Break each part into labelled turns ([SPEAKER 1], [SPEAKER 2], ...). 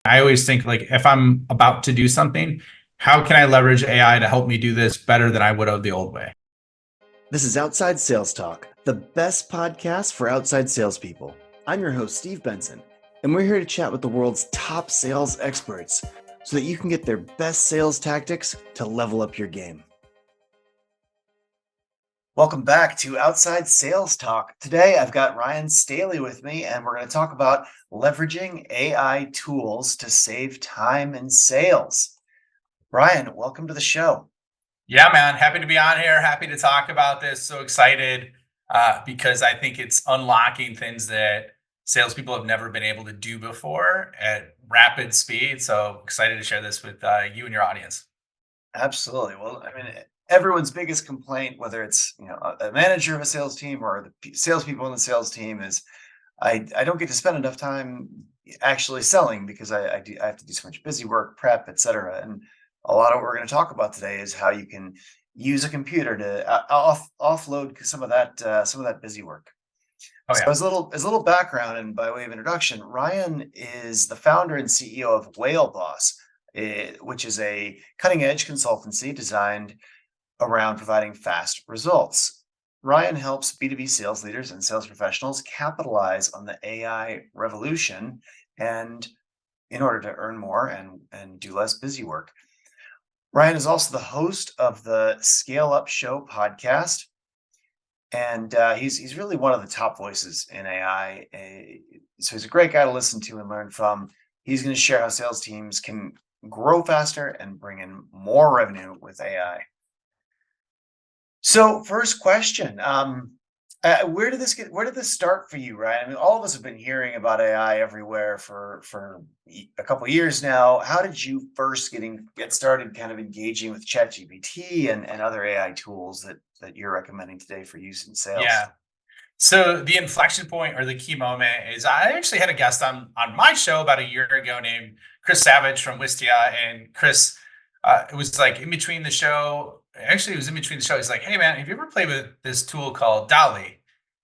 [SPEAKER 1] I always think like if I'm about to do something, how can I leverage AI to help me do this better than I would have the old way?
[SPEAKER 2] This is Outside Sales Talk, the best podcast for outside salespeople. I'm your host, Steve Benson, and we're here to chat with the world's top sales experts so that you can get their best sales tactics to level up your game. Welcome back to Outside Sales Talk. Today, I've got Ryan Staley with me, and we're going to talk about leveraging AI tools to save time in sales. Ryan, welcome to the show.
[SPEAKER 1] Yeah, man. Happy to be on here. Happy to talk about this. So excited because I think it's unlocking things that salespeople have never been able to do before at rapid speed. So excited to share this with you and your audience.
[SPEAKER 2] Absolutely. Well, I mean, everyone's biggest complaint, whether it's a manager of a sales team or the salespeople in the sales team, is I don't get to spend enough time actually selling because I have to do so much busy work, prep, etc. And a lot of what we're going to talk about today is how you can use a computer to offload some of that busy work.
[SPEAKER 1] Oh,
[SPEAKER 2] So
[SPEAKER 1] yeah.
[SPEAKER 2] as a little background and by way of introduction, Ryan is the founder and CEO of Whale Boss, which is a cutting edge consultancy designed around providing fast results. Ryan helps B2B sales leaders and sales professionals capitalize on the AI revolution and in order to earn more and do less busy work. Ryan is also the host of the Scale Up Show podcast, and he's really one of the top voices in AI. So he's a great guy to listen to and learn from. He's going to share how sales teams can grow faster and bring in more revenue with AI. So, first question: Where did this start for you, right? I mean, all of us have been hearing about AI everywhere for a couple of years now. How did you first get started, kind of engaging with ChatGPT and other AI tools that you're recommending today for use in sales?
[SPEAKER 1] Yeah. So the inflection point or the key moment is I actually had a guest on my show about a year ago named Chris Savage from Wistia, and Chris, it was like in between the show. Actually, it was in between the show. He's like, "Hey man, have you ever played with this tool called Dolly?"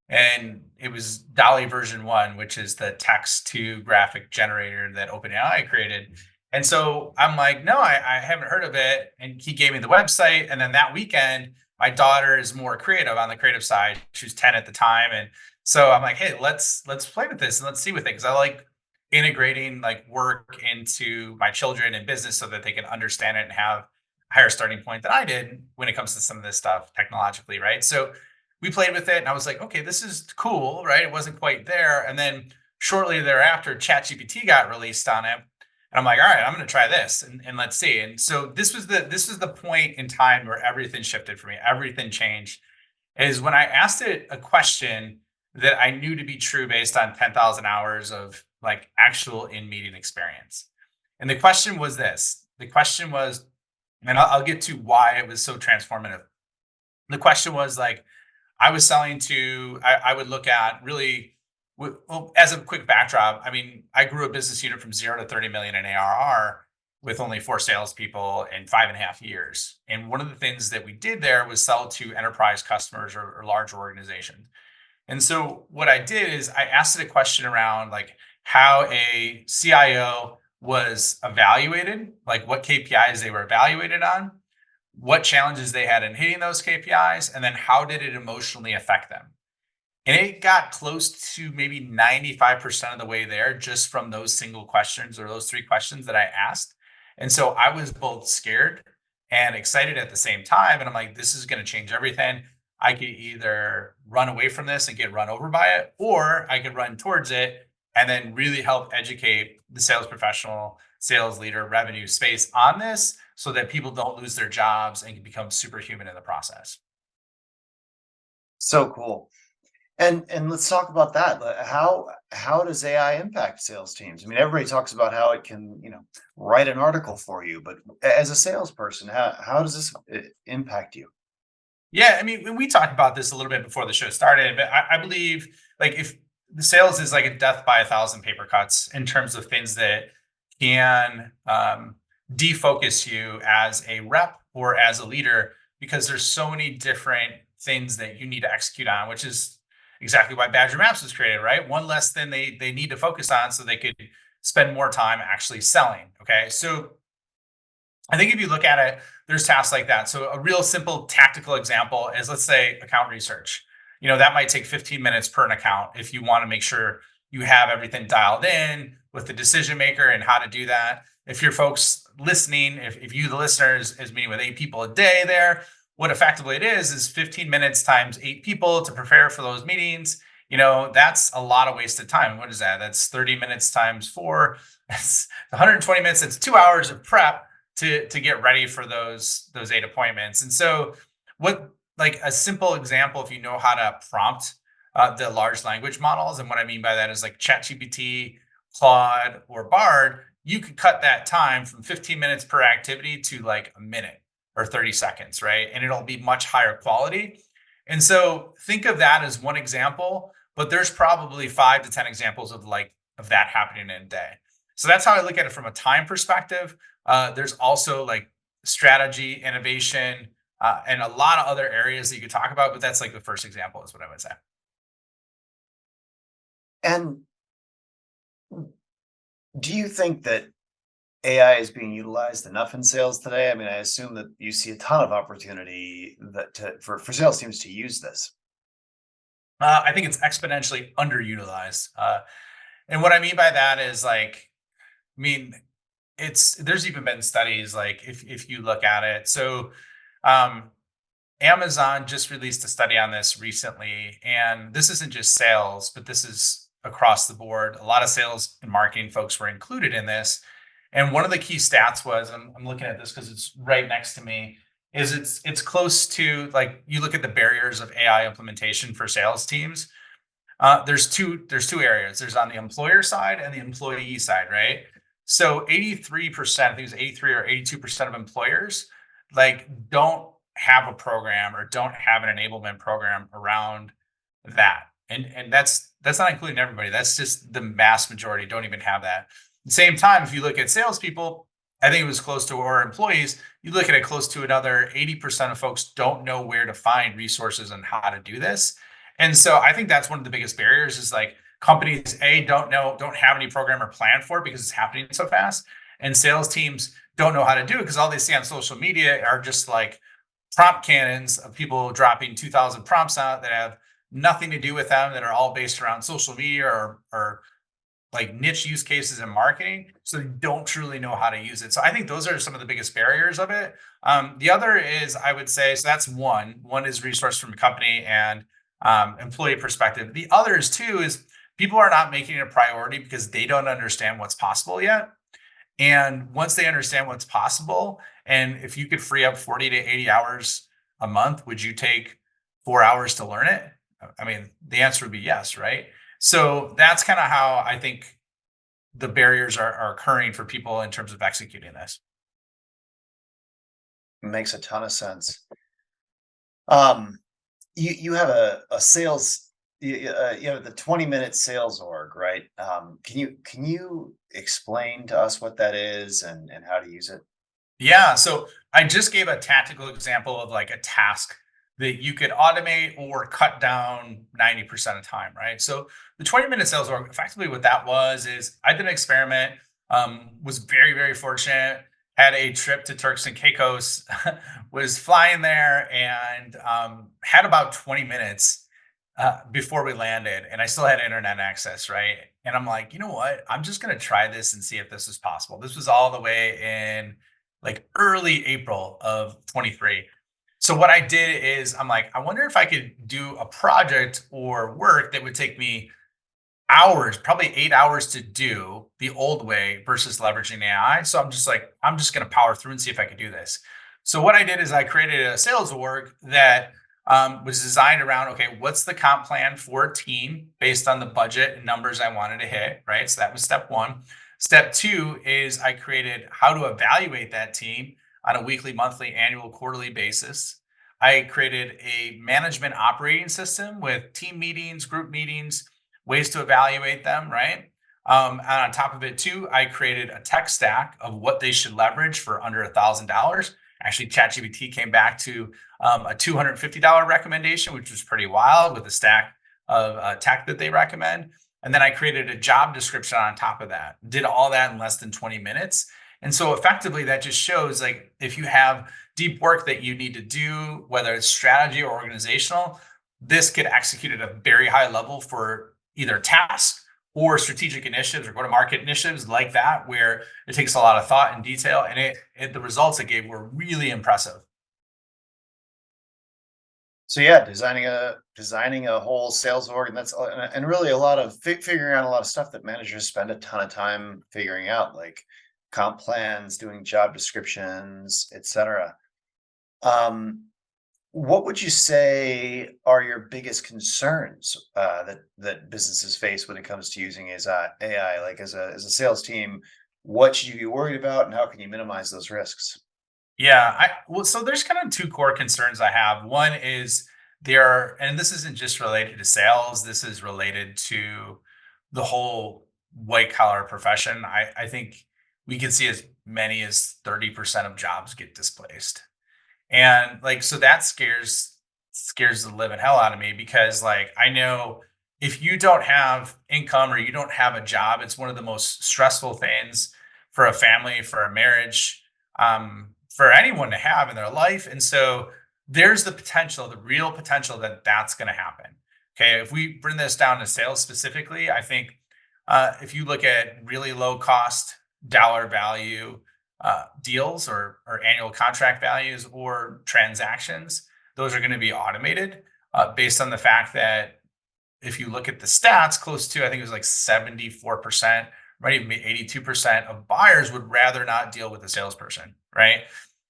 [SPEAKER 1] And it was Dolly version one, which is the text to graphic generator that OpenAI created. And so I'm like, no, I haven't heard of it. And he gave me the website. And then that weekend, my daughter is more creative on the creative side. She was 10 at the time. And so I'm like, hey, let's play with this and let's see with it. Cause I like integrating like work into my children and business so that they can understand it and have a higher starting point than I did when it comes to some of this stuff technologically. Right. So we played with it and I was like, okay, this is cool, right? It wasn't quite there. And then shortly thereafter, ChatGPT got released on it. And I'm like, all right, I'm going to try this and let's see. And so this was the point in time where everything shifted for me. Everything changed is when I asked it a question that I knew to be true based on 10,000 hours of like actual in meeting experience. And the question was this. The question was, and I'll get to why it was so transformative. The question was like, I would look at really, well, as a quick backdrop, I mean, I grew a business unit from 0 to 30 million in ARR with only 4 salespeople in 5.5 years. And one of the things that we did there was sell to enterprise customers or larger organizations. And so what I did is I asked it a question around like how a CIO was evaluated, like what KPIs they were evaluated on, what challenges they had in hitting those KPIs, and then how did it emotionally affect them. And it got close to maybe 95% of the way there just from those single questions or those three questions that I asked. And so I was both scared and excited at the same time. And I'm like, this is going to change everything. I could either run away from this and get run over by it, or I could run towards it and then really help educate the sales professional, sales leader, revenue space on this so that people don't lose their jobs and can become superhuman in the process.
[SPEAKER 2] So cool. And let's talk about that. How does AI impact sales teams? I mean, everybody talks about how it can, write an article for you, but as a salesperson, how does this impact you?
[SPEAKER 1] Yeah, I mean, we talked about this a little bit before the show started, but I believe like if the sales is like a death by a thousand paper cuts in terms of things that can defocus you as a rep or as a leader, because there's so many different things that you need to execute on, which is exactly why Badger Maps was created, right? One less thing they need to focus on so they could spend more time actually selling. Okay. So I think if you look at it, there's tasks like that. So a real simple tactical example is, let's say, account research. That might take 15 minutes per an account if you want to make sure you have everything dialed in with the decision maker and how to do that. If your folks listening, if you, the listeners, is meeting with 8 people a day there, what effectively it is 15 minutes times 8 people to prepare for those meetings. That's a lot of wasted time. What is that? That's 30 minutes times four. That's 120 minutes. It's 2 hours of prep to get ready for those 8 appointments. And so, what, like, a simple example, if you know how to prompt the large language models, and what I mean by that is like ChatGPT, Claude, or Bard, you could cut that time from 15 minutes per activity to like a minute or 30 seconds, right? And it'll be much higher quality. And so think of that as one example, but there's probably 5 to 10 examples of that happening in a day. So that's how I look at it from a time perspective. There's also like strategy, innovation, and a lot of other areas that you could talk about, but that's like the first example is what I would say.
[SPEAKER 2] And do you think that AI is being utilized enough in sales today? I mean, I assume that you see a ton of opportunity for sales teams to use this.
[SPEAKER 1] I think it's exponentially underutilized. And what I mean by that is like, I mean, there's even been studies like if you look at it. So um, Amazon just released a study on this recently, and this isn't just sales, but this is across the board. A lot of sales and marketing folks were included in this. And one of the key stats was, I'm looking at this because it's right next to me, is it's close to, like, you look at the barriers of AI implementation for sales teams. There's two areas. There's on the employer side and the employee side, right? So 83%, I think it's 83 or 82% of employers like don't have a program or don't have an enablement program around that. And that's not including everybody. That's just the mass majority don't even have that. At the same time, if you look at salespeople, I think it was close to, or employees, you look at it close to another 80% of folks don't know where to find resources on how to do this. And so I think that's one of the biggest barriers is like companies don't have any program or plan for it because it's happening so fast. And sales teams don't know how to do it because all they see on social media are just like prompt cannons of people dropping 2,000 prompts out that have nothing to do with them, that are all based around social media or like niche use cases in marketing. So they don't truly know how to use it. So I think those are some of the biggest barriers of it. The other is, I would say, so that's one is resource from a company and employee perspective. The others too is people are not making it a priority because they don't understand what's possible yet. And once they understand what's possible, and if you could free up 40 to 80 hours a month, would you take 4 hours to learn it? I mean, the answer would be yes, right? So that's kind of how I think the barriers are occurring for people in terms of executing this.
[SPEAKER 2] Makes a ton of sense. Um, you have a sales you know the 20-minute sales org, right? Can you explain to us what that is and how to use it?
[SPEAKER 1] Yeah. So I just gave a tactical example of like a task that you could automate or cut down 90% of time, right? So the 20-minute sales org, effectively what that was is I did an experiment, was very, very fortunate, had a trip to Turks and Caicos, was flying there and had about 20 minutes before we landed, and I still had internet access, right? And I'm like, you know what? I'm just gonna try this and see if this is possible. This was all the way in like early April of 23. So what I did is I'm like, I wonder if I could do a project or work that would take me hours, probably 8 hours to do the old way versus leveraging AI. So I'm just like, I'm just going to power through and see if I could do this. So what I did is I created a sales org that was designed around, okay, what's the comp plan for a team based on the budget and numbers I wanted to hit, right? So that was step one. Step two is I created how to evaluate that team on a weekly, monthly, annual, quarterly basis. I created a management operating system with team meetings, group meetings, ways to evaluate them, right? And on top of it, too, I created a tech stack of what they should leverage for under $1,000. Actually, ChatGPT came back to a $250 recommendation, which was pretty wild with the stack of tech that they recommend. And then I created a job description on top of that, did all that in less than 20 minutes. And so effectively, that just shows like if you have deep work that you need to do, whether it's strategy or organizational, this could execute at a very high level for either tasks or strategic initiatives or go to market initiatives like that, where it takes a lot of thought and detail. And the results it gave were really impressive.
[SPEAKER 2] So yeah, designing a whole sales org, and and really a lot of figuring out a lot of stuff that managers spend a ton of time figuring out, like comp plans, doing job descriptions, etc. Um, what would you say are your biggest concerns that businesses face when it comes to using AI? Like as a sales team, what should you be worried about, and how can you minimize those risks?
[SPEAKER 1] Yeah, so there's kind of two core concerns I have. One is there, and this isn't just related to sales, this is related to the whole white collar profession. I think we can see as many as 30% of jobs get displaced. And like, so that scares the living hell out of me because like I know if you don't have income or you don't have a job, it's one of the most stressful things for a family, for a marriage, for anyone to have in their life. And so there's the potential, the real potential that that's going to happen. Okay, if we bring this down to sales specifically, I think if you look at really low cost dollar value deals or annual contract values or transactions, those are going to be automated based on the fact that if you look at the stats, close to, I think it was like 74%, might even be 82% of buyers would rather not deal with a salesperson, right?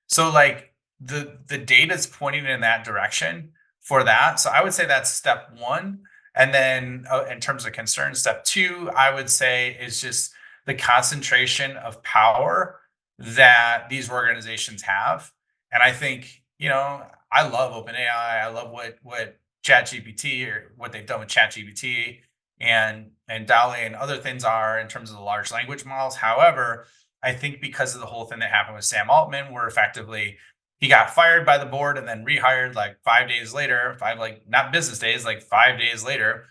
[SPEAKER 1] So like the data is pointing in that direction for that. So I would say that's step one. And then in terms of concern, step two, I would say is just the concentration of power that these organizations have. And I think, I love OpenAI. I love what ChatGPT or what they've done with ChatGPT and DALI and other things are in terms of the large language models. However, I think because of the whole thing that happened with Sam Altman, where effectively he got fired by the board and then rehired like 5 days later, five like not business days, like 5 days later,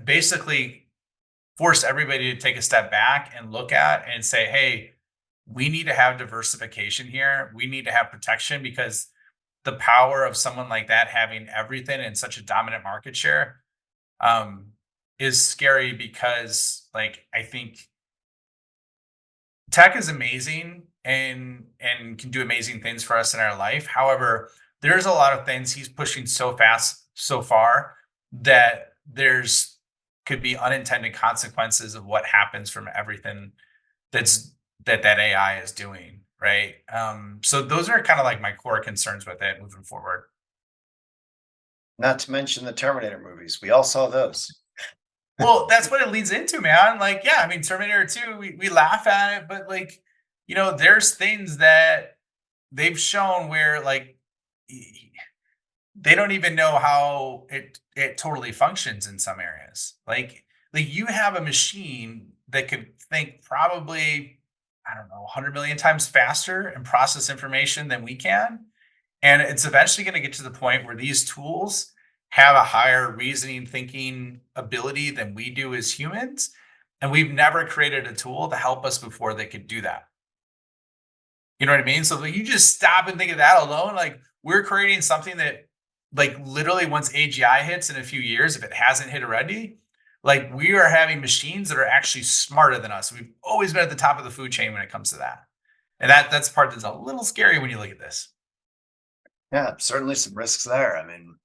[SPEAKER 1] basically forced everybody to take a step back and look at and say, hey, we need to have diversification here. We need to have protection because the power of someone like that having everything in such a dominant market share um, is scary because, like, I think tech is amazing and can do amazing things for us in our life. However, there's a lot of things he's pushing so fast, so far that there's could be unintended consequences of what happens from everything that's that AI is doing, right? So those are kind of like my core concerns with it moving forward.
[SPEAKER 2] Not to mention the Terminator movies. We all saw those.
[SPEAKER 1] Well, that's what it leads into, man. Like, yeah, I mean, Terminator 2, we laugh at it, but like, there's things that they've shown where like they don't even know how it totally functions in some areas. Like you have a machine that could think probably, I don't know, 100 million times faster and process information than we can. And it's eventually going to get to the point where these tools have a higher reasoning thinking ability than we do as humans. And we've never created a tool to help us before they could do that. You know what I mean? So like, you just stop and think of that alone. Like we're creating something that like literally once AGI hits in a few years, if it hasn't hit already, like we are having machines that are actually smarter than us. We've always been at the top of the food chain when it comes to that. And that's part that's a little scary when you look at this.
[SPEAKER 2] Yeah, certainly some risks there. I mean,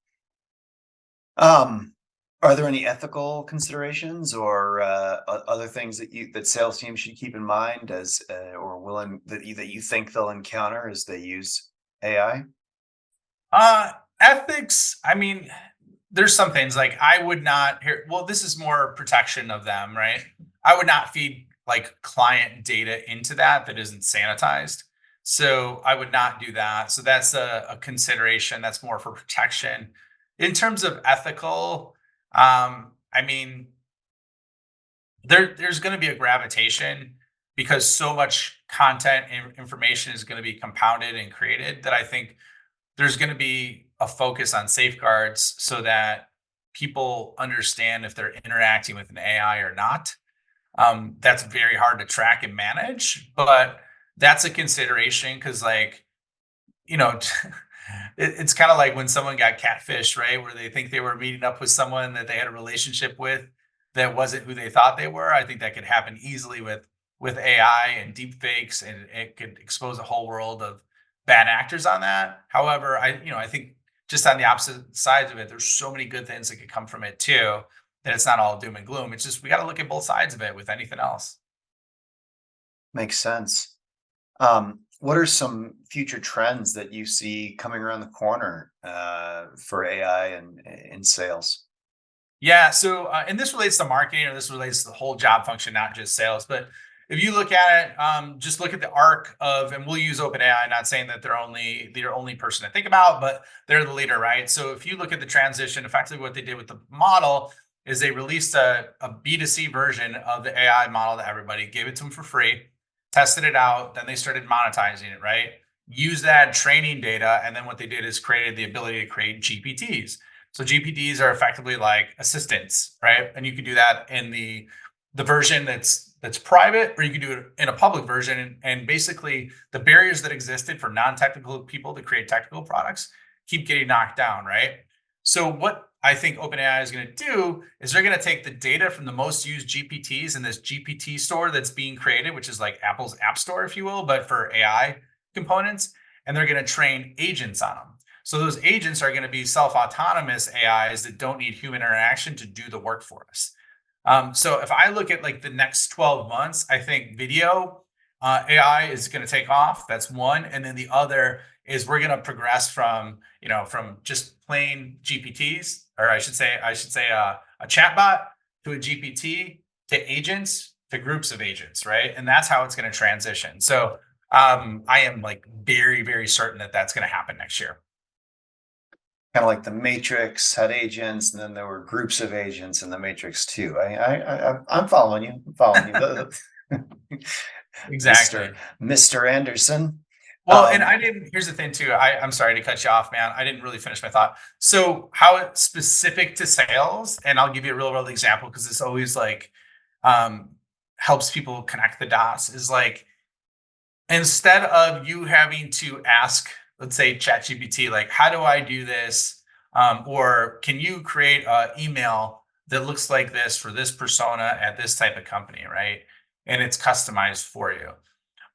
[SPEAKER 2] um, are there any ethical considerations or other things that sales teams should keep in mind as or willing that you think they'll encounter as they use AI?
[SPEAKER 1] Ethics, I mean, there's some things like I would not here. Well, this is more protection of them, right? I would not feed like client data into that isn't sanitized. So I would not do that. So that's a consideration. That's more for protection. In terms of ethical, I mean, there's going to be a gravitation because so much content and information is going to be compounded and created that I think there's going to be a focus on safeguards so that people understand if they're interacting with an AI or not. That's very hard to track and manage, but that's a consideration because, like, you know, it's kind of like when someone got catfish, right? Where they think they were meeting up with someone that they had a relationship with that wasn't who they thought they were. I think that could happen easily with AI and deep fakes, and it could expose a whole world of bad actors on that. However, I think just on the opposite sides of it, there's so many good things that could come from it too, that it's not all doom and gloom. It's just we got to look at both sides of it with anything else.
[SPEAKER 2] Makes sense. What are some future trends that you see coming around the corner for AI and in sales?
[SPEAKER 1] Yeah. So, and this relates to marketing, or this relates to the whole job function, not just sales. But if you look at it, just look at the arc of, and we'll use OpenAI. Not saying that they're only person to think about, but they're the leader, right? So if you look at the transition, effectively what they did with the model is they released a B2C version of the AI model to everybody, gave it to them for free, tested it out, then they started monetizing it, right? Use that training data, and then what they did is created the ability to create GPTs. So GPTs are effectively like assistants, right? And you can do that in the version that's private, or you can do it in a public version. And basically, the barriers that existed for non-technical people to create technical products keep getting knocked down, right? So what I think OpenAI is going to do is they're going to take the data from the most used GPTs in this GPT store that's being created, which is like Apple's App Store, if you will, but for AI components, and they're going to train agents on them. So those agents are going to be self-autonomous AIs that don't need human interaction to do the work for us. So if I look at like the next 12 months, I think video AI is going to take off. That's one. And then the other is we're going to progress from, from just plain GPTs, or I should say a chatbot to a GPT to agents to groups of agents, right? And that's how it's going to transition. So I am like very, very certain that that's going to happen next year.
[SPEAKER 2] Kind of like the Matrix had agents, and then there were groups of agents in the Matrix too. I'm following you. I'm following you, Mister
[SPEAKER 1] Exactly.
[SPEAKER 2] Mister Anderson.
[SPEAKER 1] Well, and
[SPEAKER 2] Um,
[SPEAKER 1] I didn't, here's the thing too. I'm sorry to cut you off, man. I didn't really finish my thought. So how it's specific to sales, and I'll give you a real world example because this always like um helps people connect the dots, is like instead of you having to ask, let's say ChatGPT, like, how do I do this? Or can you create an email that looks like this for this persona at this type of company, right? And it's customized for you.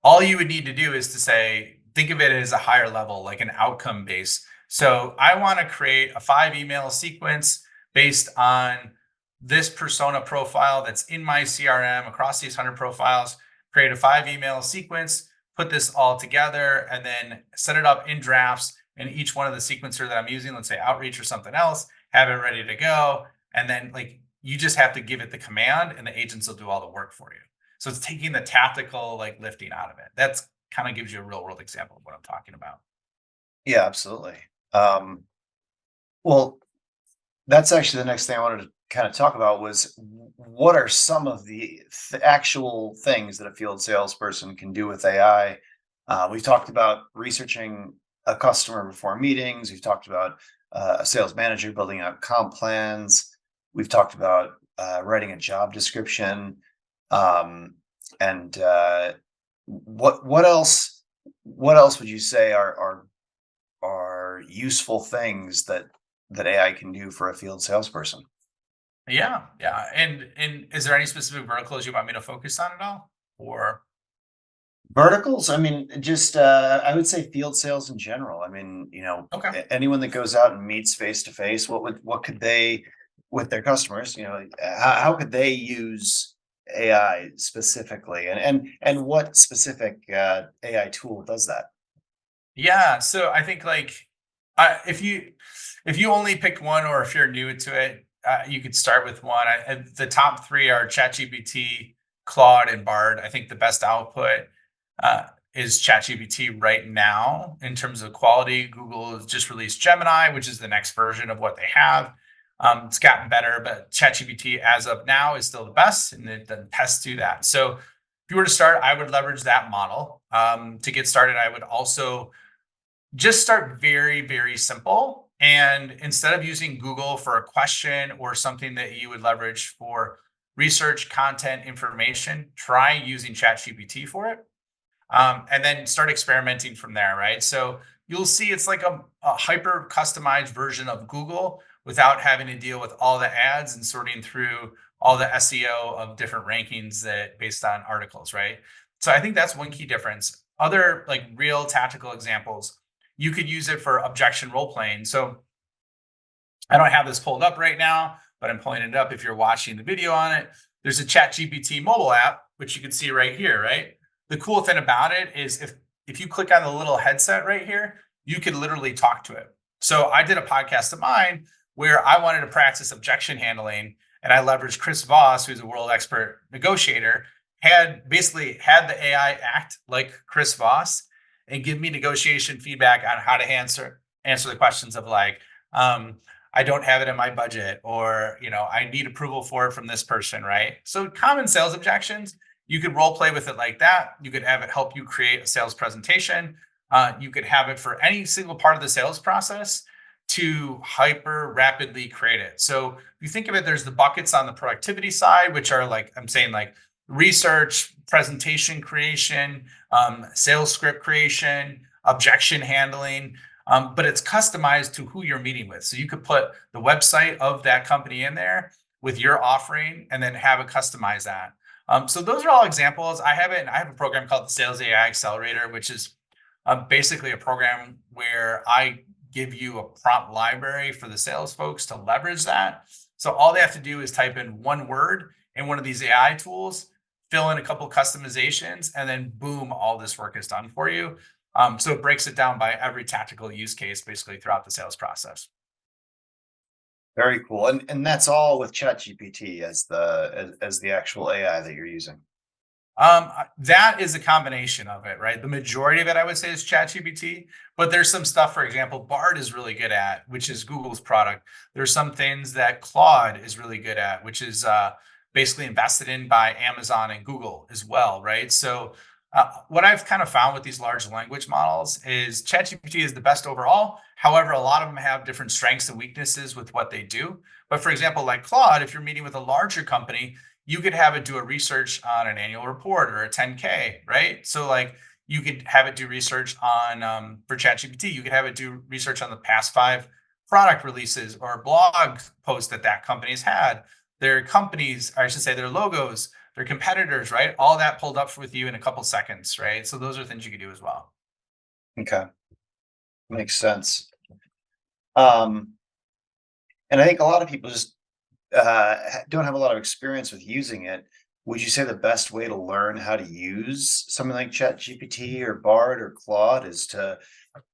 [SPEAKER 1] All you would need to do is to say, think of it as a higher level, like an outcome base. So I want to create a 5 email sequence based on this persona profile that's in my CRM across these 100 profiles, create a 5 email sequence, put this all together, and then set it up in drafts in each one of the sequencer that I'm using, let's say Outreach or something else, have it ready to go. And then like you just have to give it the command and the agents will do all the work for you. So it's taking the tactical like lifting out of it. That's kind of gives you a real world example of what I'm talking about.
[SPEAKER 2] yeah, absolutely. Um, well, that's actually the next thing I wanted to kind of talk about was what are some of the actual things that a field salesperson can do with AI? We've talked about researching a customer before meetings. We've talked about a sales manager building out comp plans. We've talked about writing a job description. Um, and what else? What else would you say are useful things that AI can do for a field salesperson?
[SPEAKER 1] Yeah, yeah. And is there any specific verticals you want me to focus on at all? Or
[SPEAKER 2] Verticals? I mean, just I would say field sales in general. I mean,
[SPEAKER 1] okay.
[SPEAKER 2] anyone that goes out and meets face to face, what could they with their customers? How could they use AI specifically, and what specific AI tool does that?
[SPEAKER 1] Yeah. So I think like if you only picked one, or if you're new to it, you could start with one. The top three are ChatGPT, Claude, and Bard. I think the best output is ChatGPT right now in terms of quality. Google has just released Gemini, which is the next version of what they have. It's gotten better, but ChatGPT as of now is still the best, and it then tests to that. So if you were to start, I would leverage that model. To get started, I would also just start very, very simple And instead of using Google for a question or something that you would leverage for research, content, information, try using ChatGPT for it. And then start experimenting from there, right? So you'll see it's like a hyper customized version of Google without having to deal with all the ads and sorting through all the SEO of different rankings that based on articles, right? So I think that's one key difference. Other like real tactical examples, you could use it for objection role playing. So I don't have this pulled up right now, but I'm pulling it up if you're watching the video on it. There's a ChatGPT mobile app, which you can see right here, right? The cool thing about it is if you click on the little headset right here, you can literally talk to it. So I did a podcast of mine where I wanted to practice objection handling, and I leveraged Chris Voss, who's a world expert negotiator, had basically had the AI act like Chris Voss and give me negotiation feedback on how to answer the questions of like, I don't have it in my budget, or I need approval for it from this person, right? So common sales objections, you could role play with it like that. You could have it help you create a sales presentation. You could have it for any single part of the sales process to hyper rapidly create it. So if you think of it, there's the buckets on the productivity side, which are like I'm saying, like research, presentation creation, sales script creation, objection handling. But it's customized to who you're meeting with. So you could put the website of that company in there with your offering and then have it customize that. So those are all examples. I have a program called the Sales AI Accelerator, which is basically a program where I give you a prompt library for the sales folks to leverage that. So all they have to do is type in one word in one of these AI tools, fill in a couple customizations, and then boom, all this work is done for you. So it breaks it down by every tactical use case basically throughout the sales process.
[SPEAKER 2] Very cool. And that's all with ChatGPT as the actual AI that you're using.
[SPEAKER 1] That is a combination of it, right? The majority of it, I would say, is ChatGPT, but there's some stuff, for example, Bard is really good at, which is Google's product. There's some things that Claude is really good at, which is basically invested in by Amazon and Google as well, right? So what I've kind of found with these large language models is ChatGPT is the best overall. However, a lot of them have different strengths and weaknesses with what they do. But for example, like Claude, if you're meeting with a larger company, you could have it do a research on an annual report or a 10K, right? So like you could have it do research on for ChatGPT, you could have it do research on the past 5 product releases or blog posts that company's had, their companies, or I should say their logos, their competitors, right? All that pulled up with you in a couple seconds, right? So those are things you could do as well.
[SPEAKER 2] Okay, makes sense. Um, and I think a lot of people just don't have a lot of experience with using it. Would you say the best way to learn how to use something like ChatGPT or Bard or Claude is to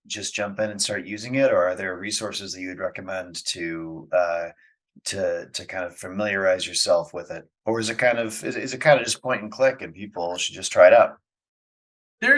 [SPEAKER 2] just jump in and start using it, or are there resources that you would recommend to kind of familiarize yourself with it, or is it kind of just point and click and people should just try it out?
[SPEAKER 1] There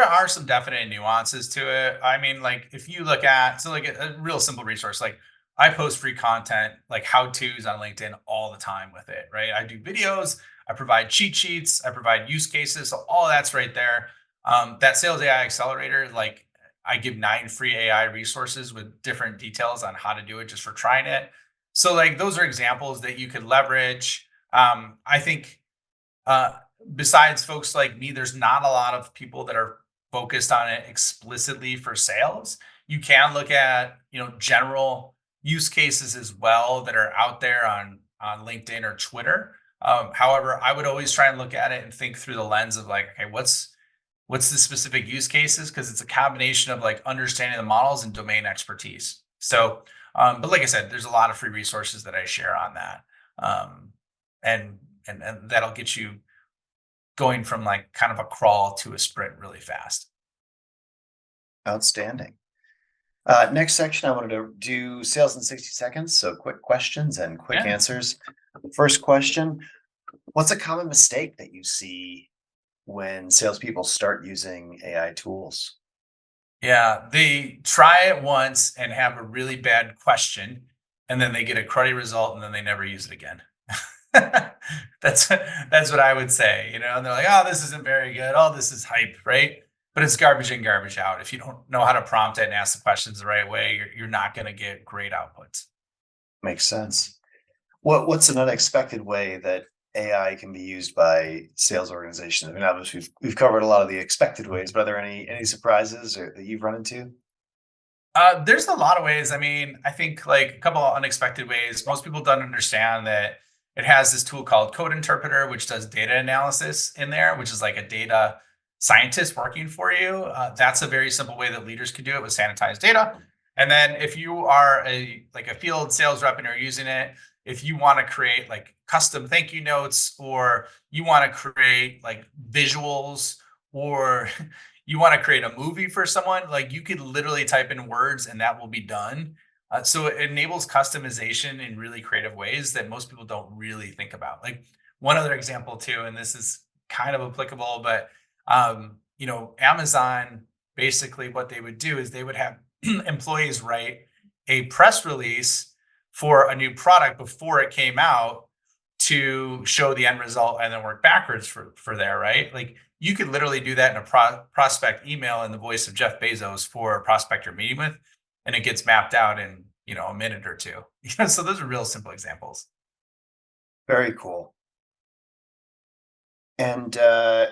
[SPEAKER 1] are some definite nuances to it. I mean, like if you look at so like a real simple resource, like I post free content, like how to's on LinkedIn all the time with it, right? I do videos, I provide cheat sheets, I provide use cases, so all that's right there. That Sales AI Accelerator, like I give 9 free AI resources with different details on how to do it just for trying it. So like those are examples that you could leverage. I think uh, besides folks like me, there's not a lot of people that are focused on it explicitly for sales. You can look at, general use cases as well that are out there on LinkedIn or Twitter. However, I would always try and look at it and think through the lens of like, okay, what's the specific use cases? Because it's a combination of like understanding the models and domain expertise. So, but like I said, there's a lot of free resources that I share on that, and and that'll get you going from like kind of a crawl to a sprint really fast.
[SPEAKER 2] Outstanding. Next section, I wanted to do sales in 60 seconds. So quick questions and quick
[SPEAKER 1] Yeah.
[SPEAKER 2] answers. First question: what's a common mistake that you see when salespeople start using AI tools?
[SPEAKER 1] Yeah. They try it once and have a really bad question, and then they get a cruddy result and then they never use it again. that's what I would say, and they're like, oh, this isn't very good. Oh, this is hype, right? but it's garbage in, garbage out. If you don't know how to prompt it and ask the questions the right way, you're not going to get great outputs.
[SPEAKER 2] Makes sense. What's an unexpected way that AI can be used by sales organizations? I mean, obviously we've covered a lot of the expected ways, but are there any surprises or that you've run into?
[SPEAKER 1] There's a lot of ways. I mean, I think like a couple of unexpected ways. Most people don't understand that it has this tool called Code Interpreter, which does data analysis in there, which is like a data scientist working for you. That's a very simple way that leaders could do it with sanitized data. And then if you are a field sales rep and you're using it, if you want to create like custom thank you notes, or you want to create like visuals, or you want to create a movie for someone, like you could literally type in words and that will be done. So it enables customization in really creative ways that most people don't really think about. Like one other example too, and this is kind of applicable, but Amazon, basically what they would do is they would have employees write a press release for a new product before it came out to show the end result and then work backwards for there, right? Like you could literally do that in a prospect email in the voice of Jeff Bezos for a prospect you're meeting with, and it gets mapped out in a minute or two. So those are real simple examples.
[SPEAKER 2] Very cool. And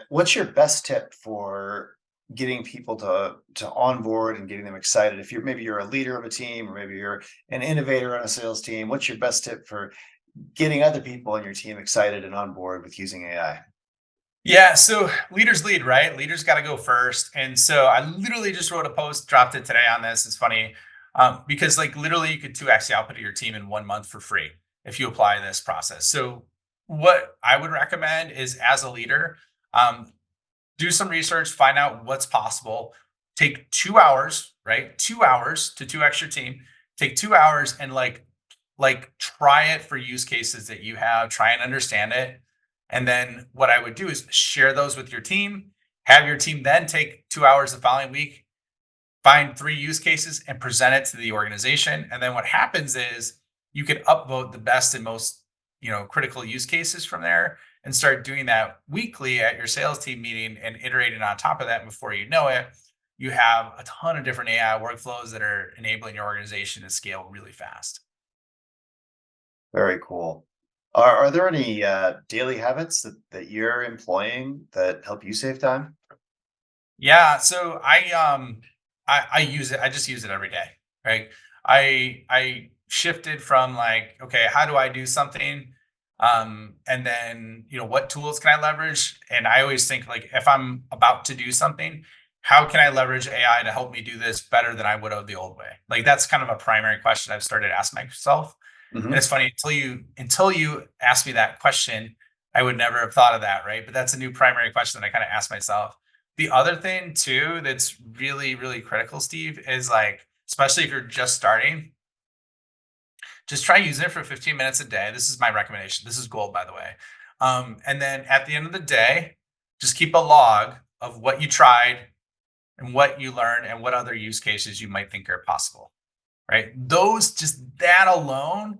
[SPEAKER 2] what's your best tip for getting people to onboard and getting them excited? If you're a leader of a team, or maybe you're an innovator on a sales team, what's your best tip for getting other people on your team excited and on board with using AI?
[SPEAKER 1] Yeah, so leaders lead, right? Leaders got to go first. And so I literally just wrote a post, dropped it today on this. It's funny because, like, literally, you could 2x the output of your team in 1 month for free if you apply this process. So, what I would recommend is, as a leader, um, do some research, find out what's possible. Take 2 hours, right? 2 hours to 2x your team. Take 2 hours and try it for use cases that you have. Try and understand it, and then what I would do is share those with your team. Have your team then take 2 hours the following week, find 3 use cases, and present it to the organization. And then what happens is you can upvote the best and most critical use cases from there, and start doing that weekly at your sales team meeting and iterating on top of that. And before you know it, you have a ton of different AI workflows that are enabling your organization to scale really fast.
[SPEAKER 2] Very cool. Are there any daily habits that you're employing that help you save time?
[SPEAKER 1] Yeah, so I use it. I just use it every day, right? I shifted from like, okay, how do I do something? And then what tools can I leverage? And I always think like if I'm about to do something, how can I leverage AI to help me do this better than I would have the old way? Like that's kind of a primary question I've started asking myself. And
[SPEAKER 2] Hmm.
[SPEAKER 1] it's funny until you asked me that question, I would never have thought of that, right? But that's a new primary question that I kind of ask myself. The other thing too that's really, really critical, Steve, is like, especially if you're just starting, just try using it for 15 minutes a day. This is my recommendation. This is gold, by the way. And then at the end of the day, just keep a log of what you tried and what you learned and what other use cases you might think are possible, right? Just that alone.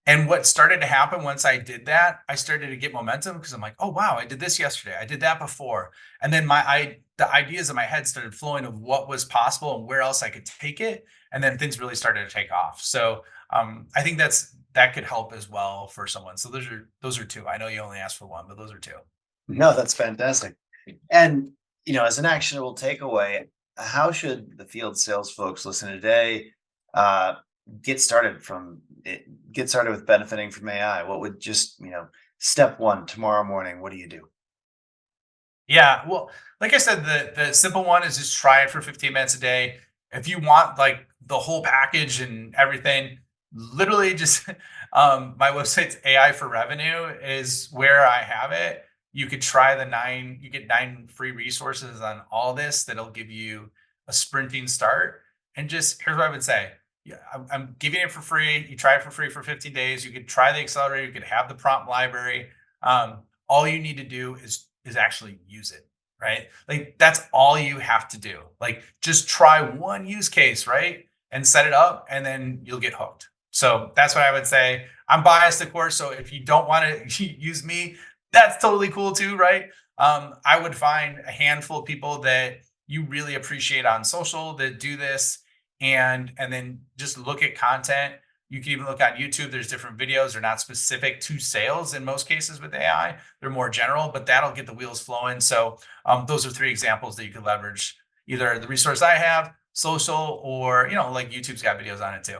[SPEAKER 1] And what started to happen once I did that, I started to get momentum because I'm like, oh wow, I did this yesterday. I did that before. And then the ideas in my head started flowing of what was possible and where else I could take it. And then things really started to take off. So I think that could help as well for someone. So those are two. I know you only asked for one, but those are two.
[SPEAKER 2] No, that's fantastic. And as an actionable takeaway, how should the field sales folks listening today uh, get started with benefiting from AI? What would just step one tomorrow morning? What do you do?
[SPEAKER 1] Yeah, well, like I said, the simple one is just try it for 15 minutes a day. If you want like the whole package and everything, literally just my website's AI for Revenue is where I have it. You could try you get 9 free resources on all this that'll give you a sprinting start. And just here's what I would say. Yeah, I'm giving it for free. You try it for free for 15 days. You could try the accelerator, you could have the prompt library. All you need to do is actually use it, right? Like that's all you have to do. Like just try one use case, right? And set it up and then you'll get hooked. So that's what I would say. I'm biased, of course. So if you don't want to use me, that's totally cool too, right? I would find a handful of people that you really appreciate on social that do this, and then just look at content. You can even look on YouTube. There's different videos. They're not specific to sales in most cases with AI. They're more general, but that'll get the wheels flowing. So those are three examples that you could leverage, either the resource I have, social, or like YouTube's got videos on it too.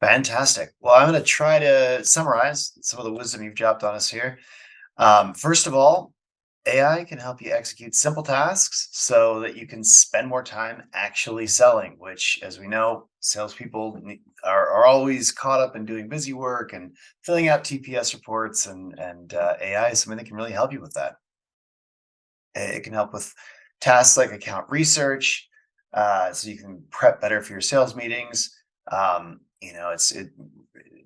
[SPEAKER 2] Fantastic. Well, I'm going to try to summarize some of the wisdom you've dropped on us here. First of all, AI can help you execute simple tasks so that you can spend more time actually selling, which, as we know, salespeople are always caught up in doing busy work and filling out TPS reports, and AI is something that can really help you with that. It can help with tasks like account research, so you can prep better for your sales meetings.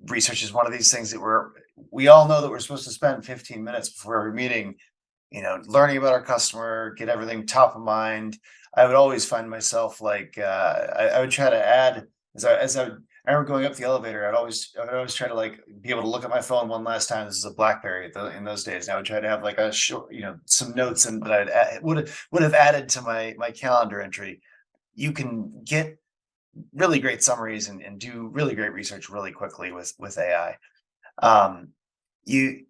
[SPEAKER 2] Research is one of these things that we all know that we're supposed to spend 15 minutes before every meeting, learning about our customer, get everything top of mind. I would always find myself like I would try to add I remember going up the elevator. I would always try to like be able to look at my phone one last time. This is a BlackBerry in those days. And I would try to have like a short, some notes and that would have added to my calendar entry. You can get really great summaries and do really great research really quickly with AI. Um, you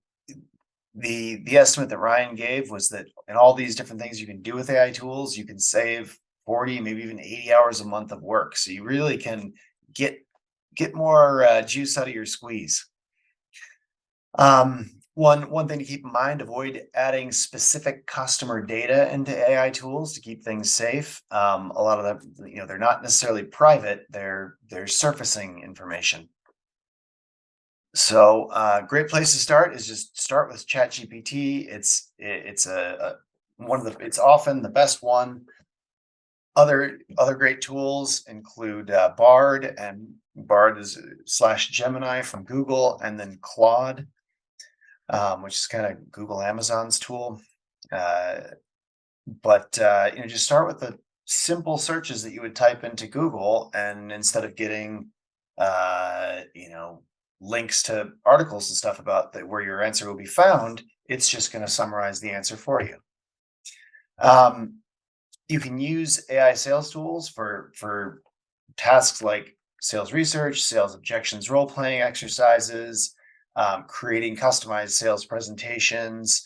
[SPEAKER 2] the estimate that Ryan gave was that in all these different things you can do with AI tools, you can save 40, maybe even 80 hours a month of work. So you really can get get more juice out of your squeeze. One thing to keep in mind: avoid adding specific customer data into AI tools to keep things safe. A lot of them, they're not necessarily private; they're surfacing information. So, great place to start is just start with ChatGPT. It's often the best one. Other great tools include Bard, and Bard is slash Gemini from Google, and then Claude, which is kind of Google Amazon's tool. Uh, but just start with the simple searches that you would type into Google, and instead of getting uh, you know links to articles and stuff about that where your answer will be found, it's just going to summarize the answer for you. Um, you can use AI sales tools for tasks like sales research, sales objections, role playing exercises, creating customized sales presentations,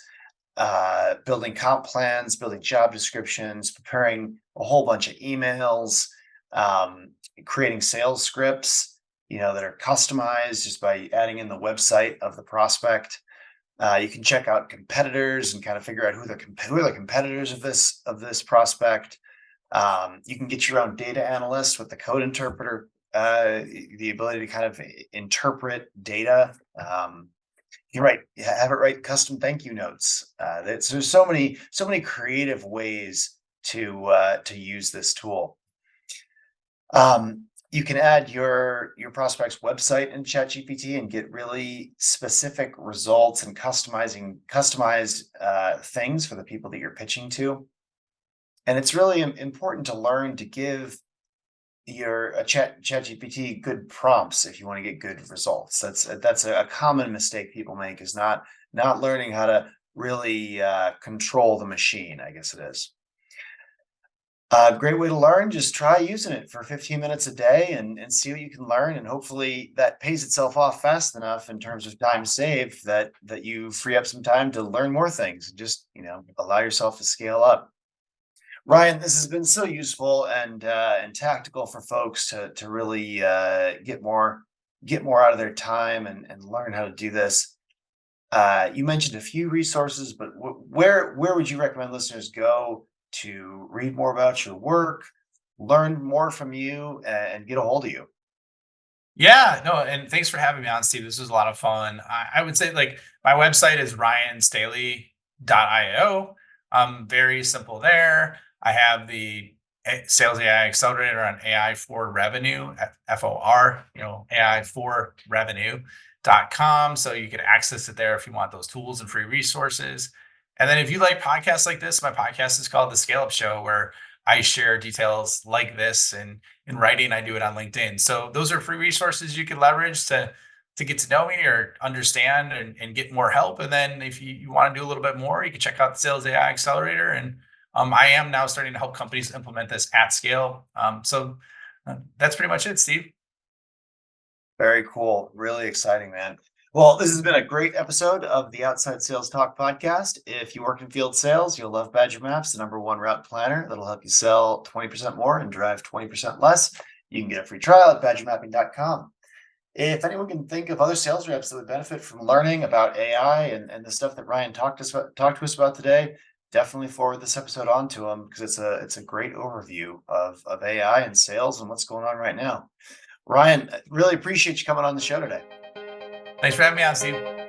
[SPEAKER 2] building comp plans, building job descriptions, preparing a whole bunch of emails, creating sales scripts, that are customized just by adding in the website of the prospect. You can check out competitors and kind of figure out who are the competitors of this prospect. You can get your own data analyst with the code interpreter, the ability to kind of interpret data. Have it write custom thank you notes. There's so many creative ways to use this tool. You can add your prospect's website in ChatGPT and get really specific results and customized things for the people that you're pitching to. And it's really important to learn to give your ChatGPT good prompts if you want to get good results. That's a common mistake people make, is not learning how to really control the machine, I guess it is. A great way to learn: just try using it for 15 minutes a day and see what you can learn. And hopefully that pays itself off fast enough in terms of time saved that you free up some time to learn more things and just, allow yourself to scale up. Ryan, this has been so useful and tactical for folks to really get more out of their time and learn how to do this. You mentioned a few resources, but where would you recommend listeners go to read more about your work, learn more from you, and get a hold of you?
[SPEAKER 1] Yeah, no, and thanks for having me on, Steve. This was a lot of fun. I would say, like, my website is ryanstaley.io. Very simple there. I have the Sales AI Accelerator on AI for Revenue, FOR, AI for Revenue.com. So you can access it there if you want those tools and free resources. And then if you like podcasts like this, my podcast is called The Scale Up Show, where I share details like this, and in writing, I do it on LinkedIn. So those are free resources you can leverage to get to know me or understand and get more help. And then if you want to do a little bit more, you can check out the Sales AI Accelerator, and I am now starting to help companies implement this at scale. That's pretty much it, Steve.
[SPEAKER 2] Very cool. Really exciting, man. Well, this has been a great episode of the Outside Sales Talk podcast. If you work in field sales, you'll love Badger Maps, the #1 route planner that'll help you sell 20% more and drive 20% less. You can get a free trial at badgermapping.com. If anyone can think of other sales reps that would benefit from learning about AI and the stuff that Ryan talked to us about today, definitely forward this episode on to them because it's a great overview of AI and sales and what's going on right now. Ryan, I really appreciate you coming on the show today.
[SPEAKER 1] Thanks for having me on, Steve.